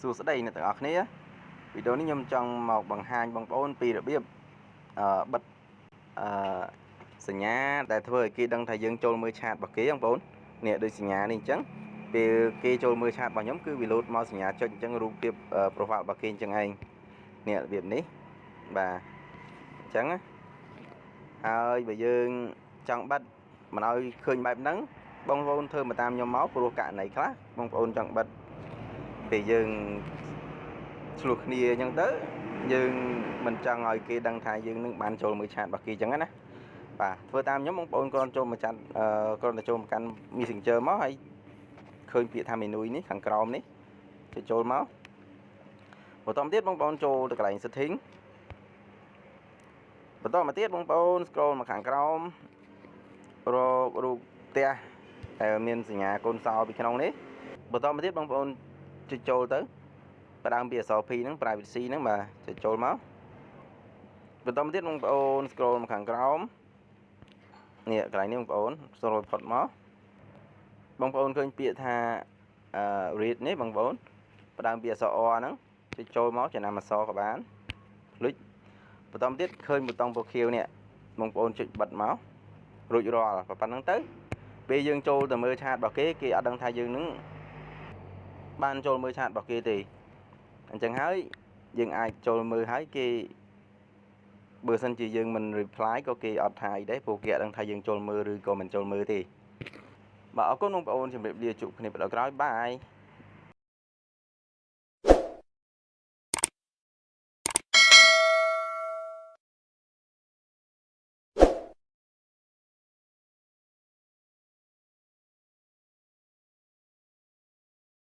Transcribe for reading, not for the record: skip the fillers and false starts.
សួស្តីអ្នកទាំងអស់គ្នាវីដេអូនេះខ្ញុំចង់មកបង្ហាញបងប្អូនពីរបៀបបិទសញ្ញាដែលធ្វើឲ្យគេដឹងថាយើងចូលមើលឆាតរបស់គេបងប្អូននេះដូចសញ្ញានេះអញ្ចឹងពេលគេចូលមើលឆាតរបស់ខ្ញុំគឺវាលោតមកសញ្ញាចុចអញ្ចឹងរូបភាព profile របស់គេអញ្ចឹងឯងនេះរបៀបនេះបាទអញ្ចឹងហើយបើយើងចង់បិទមិនឲ្យឃើញបែបហ្នឹងបងប្អូនធ្វើមកតាមខ្ញុំមកព្រោះករណីខ្លះបងប្អូនចង់បិទពេលយើងឆ្លោះគ្នាអញ្ចឹងទៅយើងមិនចង់ឲ្យគេដឹងថាយើងនឹងបានចូលមើលឆាតរបស់គេអញ្ចឹងណាបាទធ្វើតាមខ្ញុំបងប្អូនគ្រាន់ចូលមកចាត់គ្រាន់តែចូលមកកាន់ Messenger មកហើយឃើញពាក្យថា menu នេះខាងក្រោមនេះចូលមកបន្តមកទៀតបងប្អូនចូលទៅកន្លែង setting បន្តមកទៀតបងប្អូន scroll មកខាងក្រោមរករូបផ្ទះដែលមានសញ្ញាកូនសោពីក្នុងនេះបន្តមកទៀតបងប្អូនចុចចូលទៅផ្ដើមពីអក្សរ P ហ្នឹង privacy ហ្នឹងបាទចុចចូលមកបន្តមកទៀតបងប្អូន scroll មកខាងក្រោមនេះកន្លែងនេះបងប្អូន scroll ផុតមកបងប្អូនឃើញពាក្យថា read នេះបងប្អូនផ្ដើមពីអក្សរ O ហ្នឹងចុចចូលមកចំណាំអក្សរក៏បានលុចបន្តមកទៀតឃើញប៊ូតុងពណ៌ខៀវនេះបងប្អូនចុចបិទមករួចរាល់ប៉ុណ្្នឹងទៅពេលយើងចូលទៅមើលឆាតរបស់គេគេអត់ដឹងថាយើងនឹងបានចូលមើលឆាតរបស់គេទេអញ្ចឹងហើយយើងអាចចូលមើលហើយគេបើសិនជាយើងមិន reply ក៏គេអត់ថាអីដែរព្រោះគេអត់ដឹងថាយើងចូលមើលឬក៏មិនចូលមើលទេបាទអរគុណបងប្អូនជម្រាបលាជួបគ្នាវីដេអូក្រោយបាយ